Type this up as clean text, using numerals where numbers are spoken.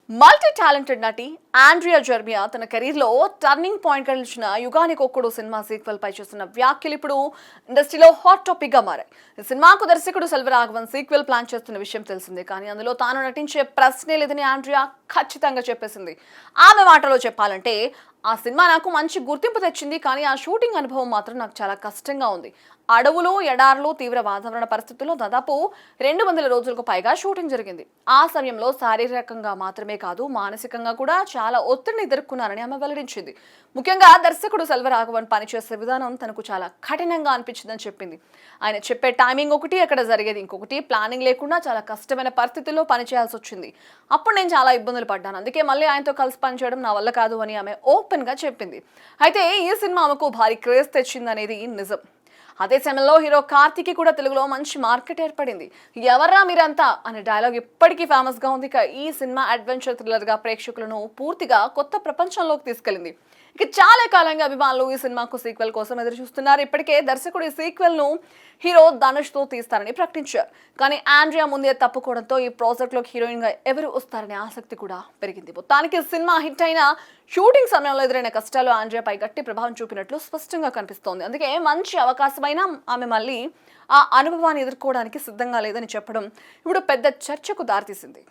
Multi talented నటి Andrea Jeremiah తన కెరీర్లో టర్నింగ్ పాయింట్ గా నిలిచిన యుగానికి ఒక్కడు సినిమా సీక్వెల్ పై చేస్తున్న వ్యాఖ్యలు ఇప్పుడు ఇండస్ట్రీలో హాట్ టాపిక్ గా మారాయి. ఈ సినిమాకు దర్శకుడు సెల్వరాఘవన్ సీక్వెల్ ప్లాన్ చేస్తున్న విషయం తెలిసిందే. కానీ అందులో తాను నటించే ప్రశ్నే లేదని ఆండ్రియా ఖచ్చితంగా చెప్పేసింది. ఆమె మాటలో చెప్పాలంటే, ఆ సినిమా నాకు మంచి గుర్తింపు తెచ్చింది, కానీ ఆ షూటింగ్ అనుభవం మాత్రం నాకు చాలా కష్టంగా ఉంది. అడవులు, ఎడార్లు, తీవ్ర వాతావరణ పరిస్థితుల్లో దాదాపు 200 రోజులకు పైగా షూటింగ్ జరిగింది. ఆ సమయంలో శారీరకంగా మాత్రమే కాదు, మానసికంగా కూడా చాలా ఒత్తిడిని ఎదుర్కొన్నారని ఆమె వెల్లడించింది. ముఖ్యంగా దర్శకుడు సెల్వరాఘవన్ పనిచేసే విధానం తనకు చాలా కఠినంగా అనిపించిందని చెప్పింది. ఆయన చెప్పే టైమింగ్ ఒకటి, అక్కడ జరిగేది ఇంకొకటి. ప్లానింగ్ లేకుండా చాలా కష్టమైన పరిస్థితుల్లో పనిచేయాల్సి వచ్చింది. అప్పుడు నేను చాలా ఇబ్బందులు పడ్డాను. అందుకే మళ్ళీ ఆయనతో కలిసి పనిచేయడం నా వల్ల కాదు అని ఆమె ఓపెన్ గా చెప్పింది. అయితే ఈ సినిమా ఆమెకు భారీ క్రేజ్ తెచ్చిందనేది నిజం. అదే సమయంలో హీరో కార్తిక్ కూడా తెలుగులో మంచి మార్కెట్ ఏర్పడింది. ఎవర్రా మీరంతా అనే డైలాగ్ ఇప్పటికీ ఫేమస్ గా ఉంది. ఇక ఈ సినిమా అడ్వెంచర్ థ్రిల్లర్ గా ప్రేక్షకులను పూర్తిగా కొత్త ప్రపంచంలోకి తీసుకెళ్లింది. ఇక చాలా కాలంగా అభిమానులు ఈ సినిమాకు సీక్వెల్ కోసం ఎదురు చూస్తున్నారు. ఇప్పటికే దర్శకుడు ఈ సీక్వెల్ ను హీరో ధనుష్ తో తీస్తారని ప్రకటించారు. కానీ ఆండ్రియా ముందే తప్పుకోవడంతో ఈ ప్రాజెక్ట్ లోకి హీరోయిన్ గా ఎవరు వస్తారనే ఆసక్తి కూడా పెరిగింది. మొత్తానికి సినిమా హిట్ అయిన షూటింగ్ సమయంలో ఎదురైన కష్టాలు ఆండ్రియాపై గట్టి ప్రభావం చూపినట్లు స్పష్టంగా కనిపిస్తోంది. అందుకే మంచి అవకాశమైనా ఆమె మళ్ళీ ఆ అనుభవాన్ని ఎదుర్కోవడానికి సిద్ధంగా లేదని చెప్పడం ఇప్పుడు పెద్ద చర్చకు దారితీసింది.